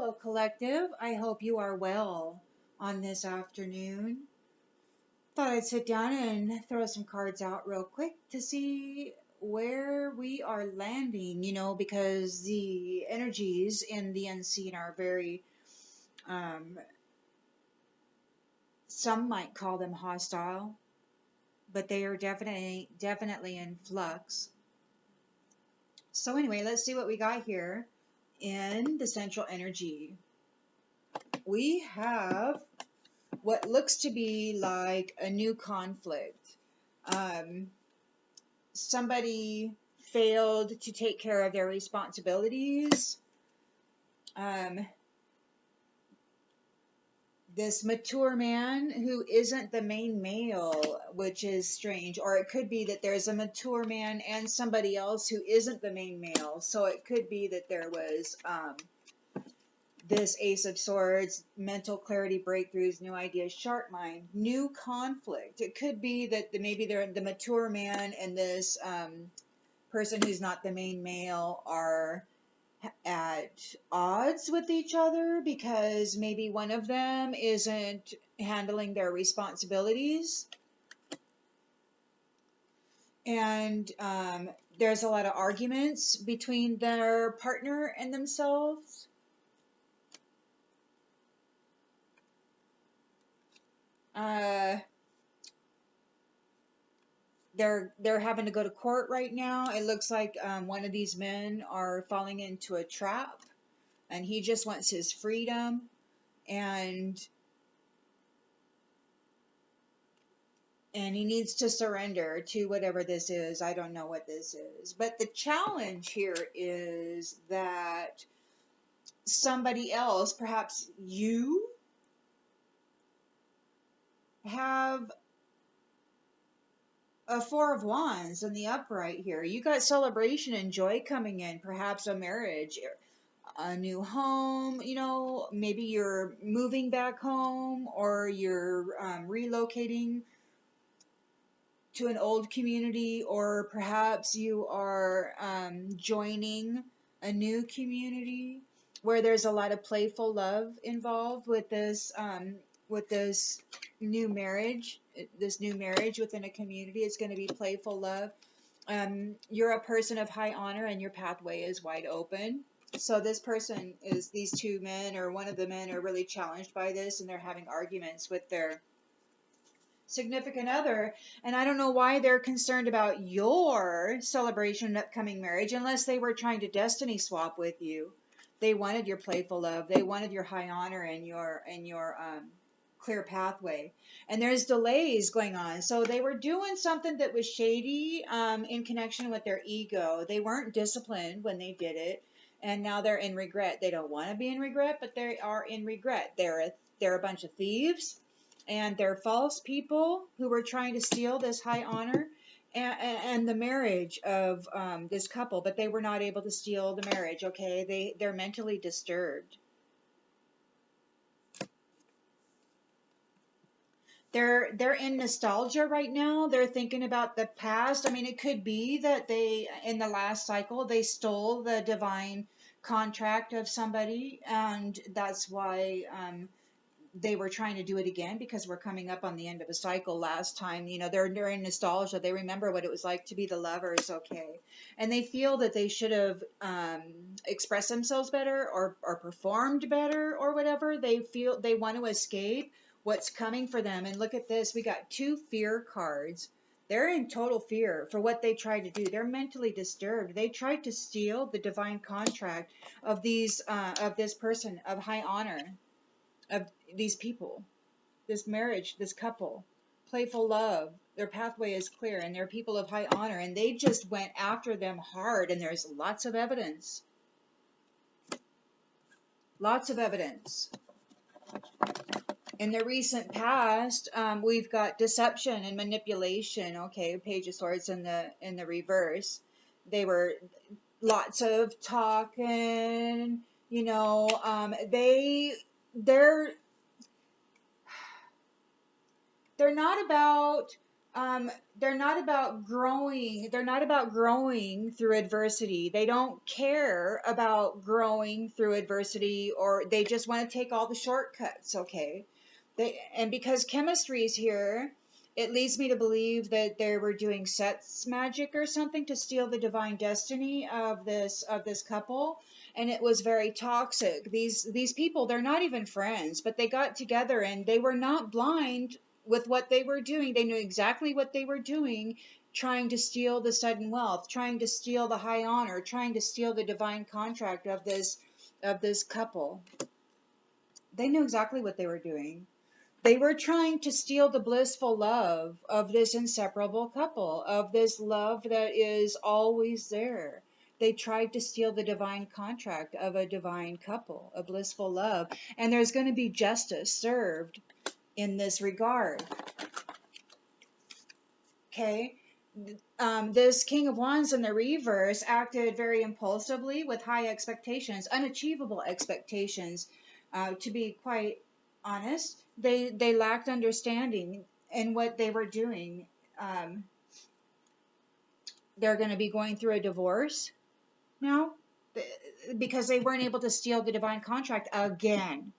Hello, collective. I hope you are well on this afternoon. Thought I'd sit down and throw some cards out real quick to see where we are landing, because the energies in the unseen are very, um, some might call them hostile, but they are definitely in flux. So anyway, let's see what we got here in the central energy. We have what looks to be like a new conflict. Um, Somebody failed to take care of their responsibilities. Um, this mature man who isn't the main male, which is strange, or it could be that there's a mature man and somebody else who isn't the main male. So it could be that there was this Ace of Swords, mental clarity, breakthroughs, new ideas, sharp mind, new conflict. It could be that maybe they're the mature man and this person who's not the main male are at odds with each other because maybe one of them isn't handling their responsibilities. And there's a lot of arguments between their partner and themselves. They're having to go to court right now. It looks like one of these men are falling into a trap, and he just wants his freedom, and he needs to surrender to whatever this is. I don't know what this is, but the challenge here is that somebody else, perhaps you, have a Four of Wands in the upright here. You got celebration and joy coming in, perhaps a marriage, a new home, maybe you're moving back home or you're relocating to an old community, or perhaps you are joining a new community where there's a lot of playful love involved with this new marriage. This new marriage within a community is going to be playful love. You're a person of high honor and your pathway is wide open. So these two men, or one of the men, are really challenged by this, and they're having arguments with their significant other. And I don't know why they're concerned about your celebration of upcoming marriage unless they were trying to destiny swap with you. They wanted your playful love. They wanted your high honor and your clear pathway. And there's delays going on. So they were doing something that was shady in connection with their ego. They weren't disciplined when they did it. And now they're in regret. They don't want to be in regret, but they are in regret. They're a bunch of thieves, and they're false people who were trying to steal this high honor and the marriage of this couple, but they were not able to steal the marriage. Okay, they're mentally disturbed. They're in nostalgia right now. They're thinking about the past. I mean, it could be that they, in the last cycle, they stole the divine contract of somebody, and that's why they were trying to do it again, because we're coming up on the end of a cycle. Last time, they're in nostalgia. They remember what it was like to be the lovers, okay, and they feel that they should have expressed themselves better, or performed better, or whatever. They feel they want to escape what's coming for them. And look at this, we got two fear cards. They're in total fear for what they tried to do. They're mentally disturbed. They tried to steal the divine contract of this person of high honor, of these people, this marriage, this couple, playful love. Their pathway is clear, and they're people of high honor, and they just went after them hard, and there's lots of evidence. Lots of evidence. In the recent past, we've got deception and manipulation. Okay, Page of Swords in the reverse. They were lots of talking. They're not about They're not about growing. They're not about growing through adversity. They don't care about growing through adversity, or they just want to take all the shortcuts. Okay, and because chemistry is here, it leads me to believe that they were doing sex magic or something to steal the divine destiny of this couple, and it was very toxic. These people, they're not even friends, but they got together and they were not blind with what they were doing. They knew exactly what they were doing, trying to steal the sudden wealth, trying to steal the high honor, trying to steal the divine contract of this couple. They knew exactly what they were doing. They were trying to steal the blissful love of this inseparable couple, of this love that is always there. They tried to steal the divine contract of a divine couple, a blissful love. And there's going to be justice served in this regard. Okay? This King of Wands in the reverse acted very impulsively with high expectations, unachievable expectations. To be quite honest, they lacked understanding in what they were doing. They're going to be going through a divorce now because they weren't able to steal the divine contract again.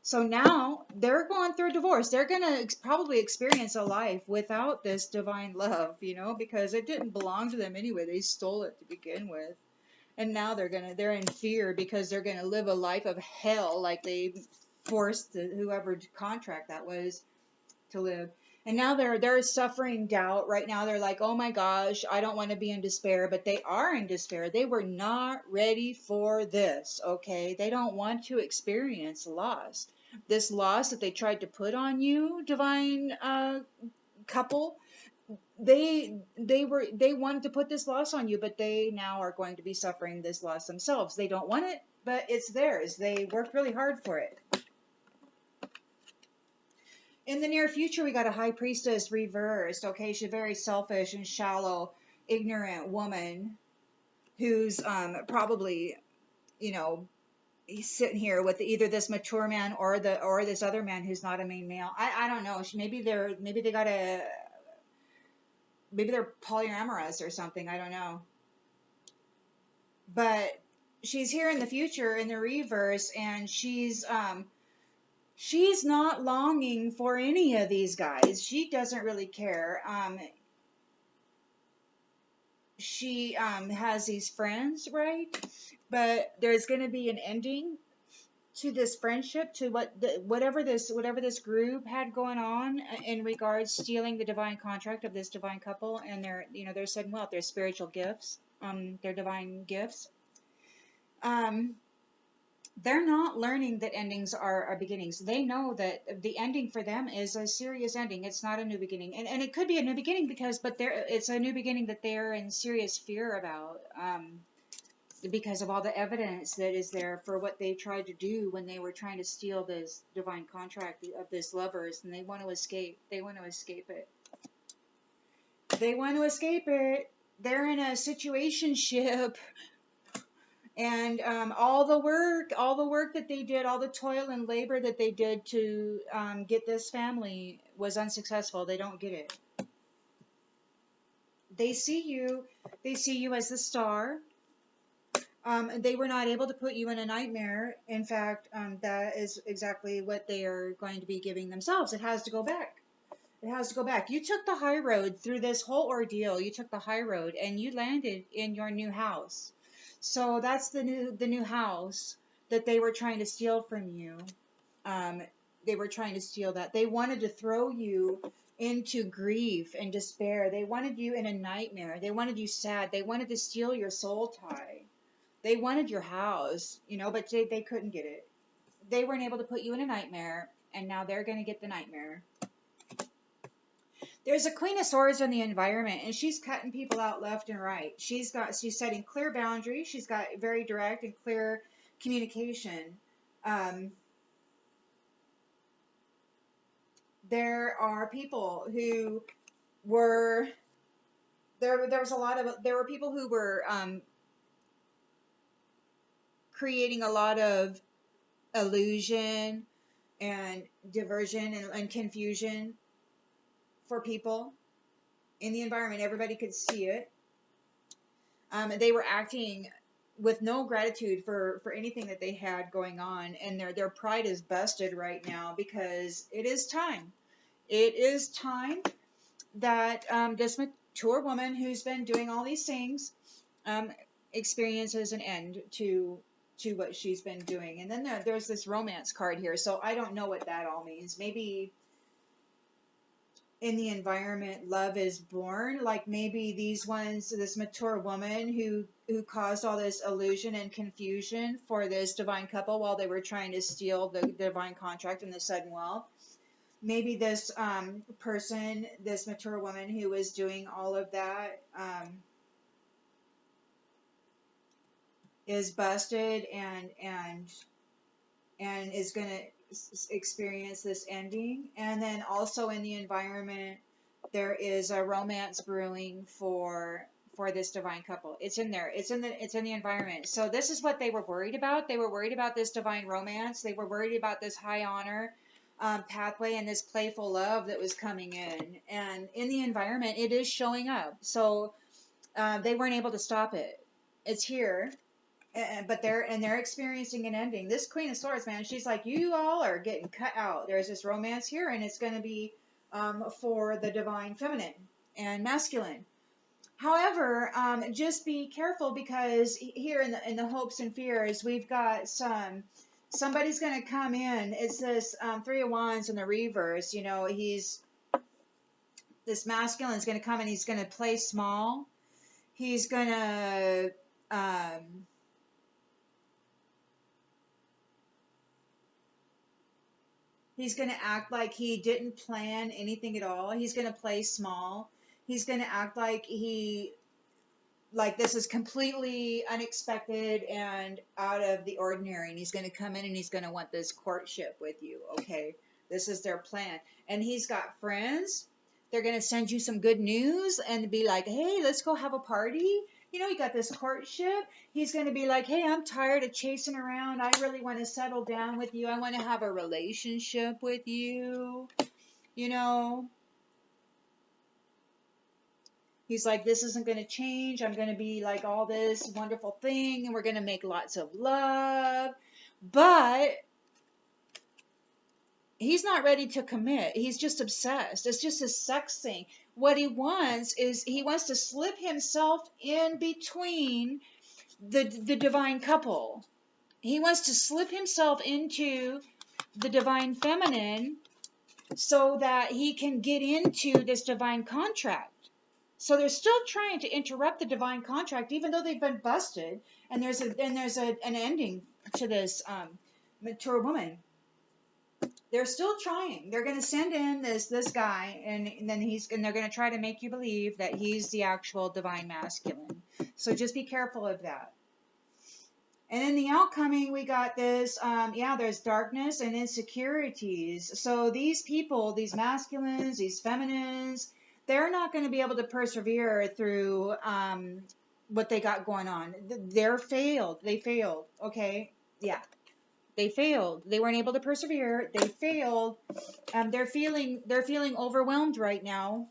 So now they're going through a divorce. They're going to probably experience a life without this divine love, because it didn't belong to them anyway. They stole it to begin with. And now they're in fear because they're going to live a life of hell like they forced whoever contract that was to live. And now they're suffering doubt right now. They're like, oh my gosh, I don't want to be in despair, but they are in despair. They were not ready for this, okay? They don't want to experience loss. This loss that they tried to put on you, divine couple, they wanted to put this loss on you, but they now are going to be suffering this loss themselves. They don't want it, but it's theirs. They worked really hard for it. In the near future, we got a high priestess reversed. Okay, she's a very selfish and shallow, ignorant woman who's probably, he's sitting here with either this mature man or this other man who's not a main male. I don't know. Maybe they're polyamorous or something. I don't know. But she's here in the future in the reverse, and she's not longing for any of these guys. She doesn't really care. She has these friends, right? But there's going to be an ending to this friendship, to whatever this group had going on in regards stealing the divine contract of this divine couple and their sudden wealth, their spiritual gifts, their divine gifts. They're not learning that endings are beginnings. They know that the ending for them is a serious ending. It's not a new beginning. And it could be a new beginning it's a new beginning that they're in serious fear about, because of all the evidence that is there for what they tried to do when they were trying to steal this divine contract of this lovers, and they want to escape. They want to escape it. They want to escape it. They're in a situationship. And all the work that they did, all the toil and labor that they did to get this family was unsuccessful. They don't get it. They see you as the star. They were not able to put you in a nightmare. In fact, that is exactly what they are going to be giving themselves. It has to go back. It has to go back. You took the high road through this whole ordeal. You took the high road and you landed in your new house. So that's the new house that they were trying to steal from you. They were trying to steal that. They wanted to throw you into grief and despair. They wanted you in a nightmare. They wanted you sad. They wanted to steal your soul tie. They wanted your house, but they couldn't get it. They weren't able to put you in a nightmare, and now they're going to get the nightmare. There's a Queen of Swords in the environment, and she's cutting people out left and right. She's setting clear boundaries. She's got very direct and clear communication. There are people who were there were people who were creating a lot of illusion and diversion and confusion for people. in the environment. Everybody could see it. They were acting with no gratitude for anything that they had going on, and their pride is busted right now because it is time. It is time that this mature woman who's been doing all these things experiences an end to what she's been doing. And then there's this romance card here, so I don't know what that all means. Maybe in the environment love is born, like maybe these ones, this mature woman who caused all this illusion and confusion for this divine couple while they were trying to steal the divine contract and the sudden wealth. Maybe this person, this mature woman who was doing all of that, is busted and is going to experience this ending. And then also in the environment, there is a romance brewing for this divine couple. It's in there. It's in the environment. So this is what they were worried about. They were worried about this divine romance. They were worried about this high honor pathway and this playful love that was coming in. And in the environment, it is showing up. So they weren't able to stop it. It's here. But they're experiencing an ending. This Queen of Swords, man, she's like, you all are getting cut out. There's this romance here, and it's going to be for the divine feminine and masculine. However, just be careful, because here in the hopes and fears, we've got somebody's going to come in. It's this Three of Wands in the reverse. You know, this masculine is going to come and he's going to play small. He's going to he's going to act like he didn't plan anything at all. He's going to play small. He's going to act like this is completely unexpected and out of the ordinary. And he's going to come in and he's going to want this courtship with you. Okay. This is their plan. And he's got friends. They're going to send you some good news and be like, hey, let's go have a party. You know, you got this courtship. He's going to be like, hey, I'm tired of chasing around. I really want to settle down with you. I want to have a relationship with you. You know, he's like, this isn't going to change. I'm going to be like all this wonderful thing, and we're going to make lots of love. But he's not ready to commit. He's just obsessed. It's just a sex thing. What he wants is he wants to slip himself in between the divine couple. He wants to slip himself into the divine feminine so that he can get into this divine contract. So they're still trying to interrupt the divine contract, even though they've been busted. And there's an ending to this mature woman. They're still trying. They're going to send in this guy, and then they're going to try to make you believe that he's the actual divine masculine. So just be careful of that. And in the outcoming, we got this, there's darkness and insecurities. So these people, these masculines, these feminines, they're not going to be able to persevere through what they got going on. They're failed. They failed. Okay? Yeah. They failed. They weren't able to persevere. They failed. They're feeling overwhelmed right now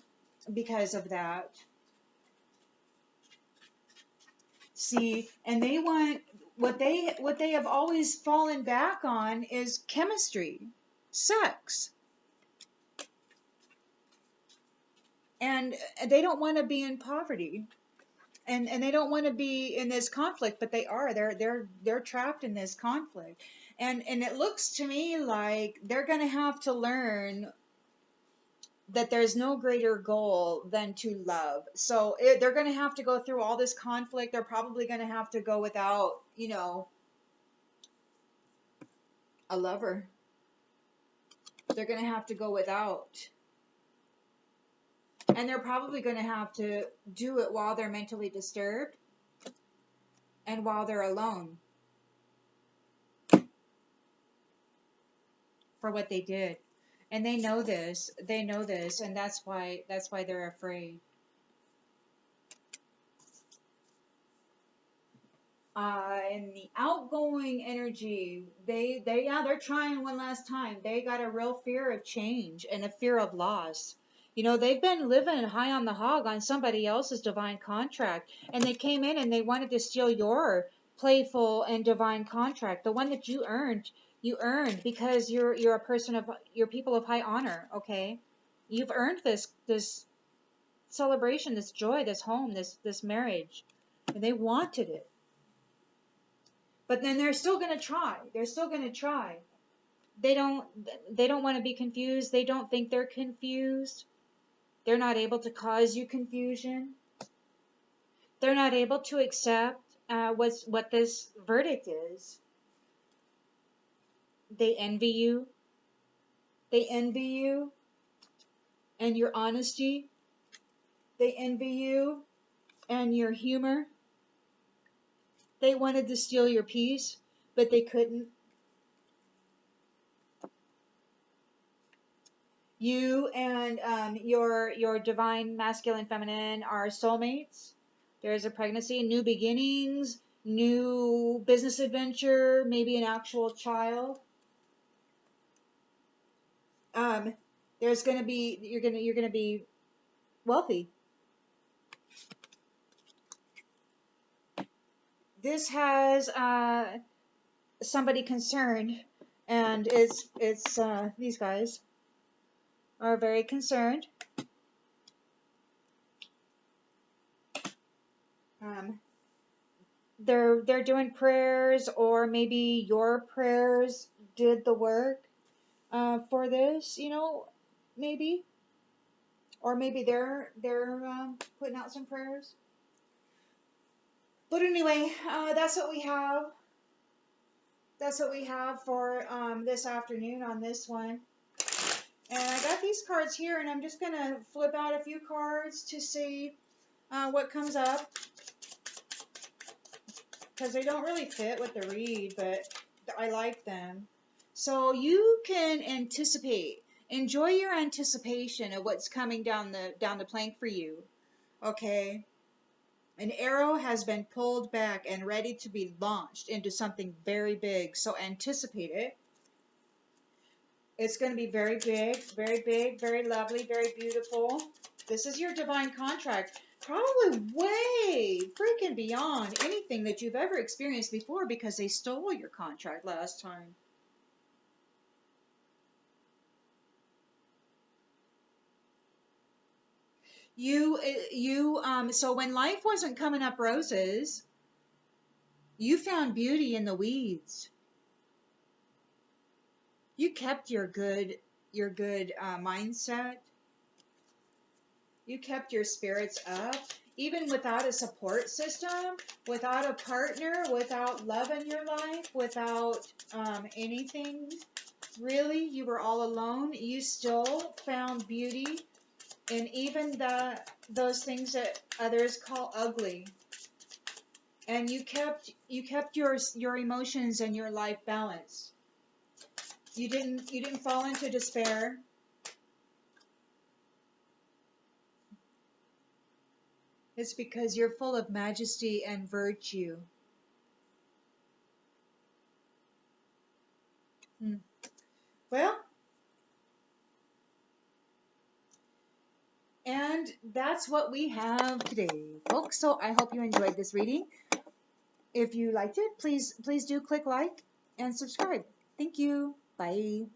because of that. See, and they want what they have always fallen back on is chemistry, sex. And they don't want to be in poverty. And they don't want to be in this conflict, but they are. They're trapped in this conflict. And it looks to me like they're going to have to learn that there's no greater goal than to love. So they're going to have to go through all this conflict. They're probably going to have to go without, a lover. They're going to have to go without. And they're probably going to have to do it while they're mentally disturbed and while they're alone for what they did. And they know this, and that's why they're afraid. In the outgoing energy, they're trying one last time. They got a real fear of change and a fear of loss. You know, they've been living high on the hog on somebody else's divine contract, and they came in and they wanted to steal your playful and divine contract, the one that you earned. You earned because you're a person of, you're people of high honor. Okay, you've earned this celebration, this joy, this home, this marriage, and they wanted it. But then they're still going to try. They're still going to try. They don't want to be confused. They don't think they're confused. They're not able to cause you confusion. They're not able to accept what this verdict is. They envy you. They envy you and your honesty. They envy you and your humor. They wanted to steal your peace, but they couldn't. You and your divine masculine feminine are soulmates. There's a pregnancy, new beginnings, new business adventure, maybe an actual child. There's gonna be, you're gonna be wealthy. This has somebody concerned, and it's these guys are very concerned. They're doing prayers, or maybe your prayers did the work for this, you know, maybe, or maybe they're putting out some prayers. But anyway, that's what we have. That's what we have for this afternoon on this one. And I got these cards here, and I'm just going to flip out a few cards to see what comes up, because they don't really fit with the read, but I like them. So you can anticipate, enjoy your anticipation of what's coming down the plank for you. Okay? An arrow has been pulled back and ready to be launched into something very big. So anticipate it. It's going to be very big, very lovely, very beautiful. This is your divine contract. Probably way freaking beyond anything that you've ever experienced before, because they stole your contract last time. So when life wasn't coming up roses, you found beauty in the weeds. You kept your good mindset. You kept your spirits up, even without a support system, without a partner, without love in your life, without anything. Really, you were all alone. You still found beauty in even those things that others call ugly. And you kept your emotions and your life balanced. You didn't fall into despair. It's because you're full of majesty and virtue. Well, and that's what we have today, folks. So I hope you enjoyed this reading. If you liked it, please do click like and subscribe. Thank you. Bye.